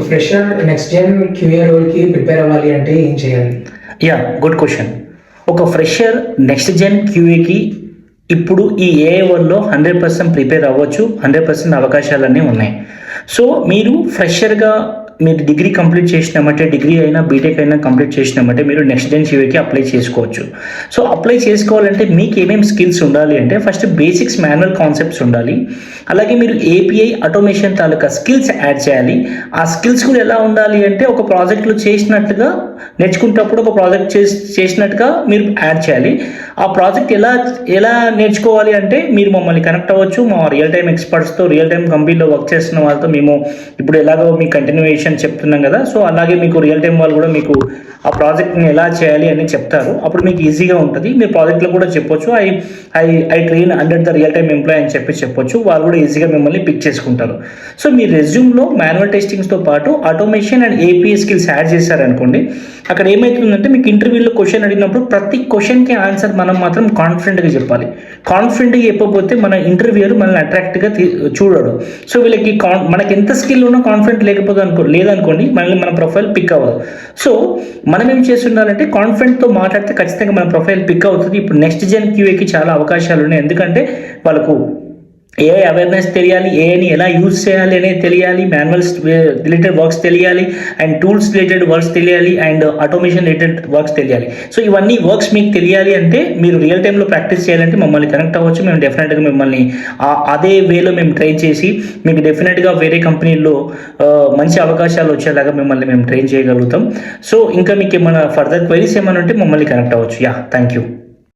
Fresher next gen QA రోల్కి prepare అవ్వాలి అంటే ఏం చేయాలి? Yeah, good question. ఒక ఫ్రెషర్ నెక్స్ట్ జెన్ క్యూఏకి ఇప్పుడు ఈ ఏఐ వరల్డ్లో 100% ప్రిపేర్ అవ్వచ్చు, 100% అవకాశాలన్నీ ఉన్నాయి. సో మీరు ఫ్రెషర్గా మీరు డిగ్రీ కంప్లీట్ చేసినామంటే, డిగ్రీ అయినా బీటెక్ అయినా కంప్లీట్ చేసినామంటే మీరు నెక్స్ట్ జెన్ క్యూఏకి అప్లై చేసుకోవచ్చు. సో అప్లై చేసుకోవాలంటే మీకు ఏమేమి స్కిల్స్ ఉండాలి అంటే, ఫస్ట్ బేసిక్స్ మాన్యువల్ కాన్సెప్ట్స్ ఉండాలి. అలాగే మీరు ఏపీఐ ఆటోమేషన్ తాలూకా స్కిల్స్ యాడ్ చేయాలి. ఆ స్కిల్స్ కూడా ఎలా ఉండాలి అంటే, ఒక ప్రాజెక్ట్లో చేసినట్టుగా నేర్చుకునేటప్పుడు ఒక ప్రాజెక్ట్ చేసినట్టుగా మీరు యాడ్ చేయాలి. ఆ ప్రాజెక్ట్ ఎలా నేర్చుకోవాలి అంటే, మీరు మమ్మల్ని కనెక్ట్ అవ్వచ్చు. మా రియల్ టైమ్ ఎక్స్పర్ట్స్తో, రియల్ టైమ్ కంపెనీలో వర్క్ చేస్తున్న వాళ్ళతో మేము ఇప్పుడు ఎలాగో మీ కంటిన్యూయేషన్ చెప్తున్నాం కదా, సో అలాగే మీకు రియల్ టైం వాళ్ళు కూడా మీకు ఆ ప్రాజెక్ట్ని ఎలా చేయాలి అని చెప్తారు. అప్పుడు మీకు ఈజీగా ఉంటుంది. మీరు ప్రాజెక్ట్లో కూడా చెప్పొచ్చు, I train under the real time employ అని చెప్పొచ్చు. వాళ్ళు కూడా ఈజీగా మిమ్మల్ని పిక్ చేసుకుంటారు. సో మీ రెజ్యూమ్లో మాన్యువల్ టెస్టింగ్స్తో పాటు automation and API skills add చేశారనుకోండి, అక్కడ ఏమవుతుందంటే మీకు ఇంటర్వ్యూలో క్వశ్చన్ అడిగినప్పుడు ప్రతి క్వశ్చన్కి ఆన్సర్ మనం మాత్రం కాన్ఫిడెంట్గా చెప్పాలి. కాన్ఫిడెంట్గా చెప్పకపోతే మన ఇంటర్వ్యూయర్ మనల్ని అట్రాక్ట్గా చూడడు. సో వీళ్ళకి మనకి ఎంత స్కిల్ ఉన్నా కాన్ఫిడెంట్ లేదనుకోండి, మనల్ని మన ప్రొఫైల్ పిక్ అవ్వదు. సో మనం ఏం చేస్తుండాలంటే కాన్ఫిడెంట్తో మాట్లాడితే ఖచ్చితంగా మన ప్రొఫైల్ పిక్ అవుతుంది. ఇప్పుడు నెక్స్ట్ జెన్ క్యూఏకి చాలా అవకాశాలు ఉన్నాయి. ఎందుకంటే వాళ్ళకు ఏఐ అవేర్నెస్ తెలియాలి, ఏఐని ఎలా యూజ్ చేయాలి అనేది తెలియాలి, మాన్యువల్స్ రిలేటెడ్ వర్క్స్ తెలియాలి, అండ్ టూల్స్ రిలేటెడ్ వర్క్స్ తెలియాలి, అండ్ ఆటోమేషన్ రిలేటెడ్ వర్క్స్ తెలియాలి. సో ఇవన్నీ వర్క్స్ మీకు తెలియాలి అంటే మీరు రియల్ టైంలో ప్రాక్టీస్ చేయాలంటే మమ్మల్ని కనెక్ట్ అవ్వచ్చు. మేము డెఫినెట్గా మిమ్మల్ని అదే వేలో మేము ట్రైన్ చేసి మీకు డెఫినెట్గా వేరే కంపెనీల్లో మంచి అవకాశాలు వచ్చేలాగా మిమ్మల్ని మేము ట్రైన్ చేయగలుగుతాం. సో ఇంకా మీకు ఏమైనా ఫర్దర్ క్వైరీస్ ఏమైనా ఉంటే మమ్మల్ని కనెక్ట్ అవ్వచ్చు. Yeah, thank you.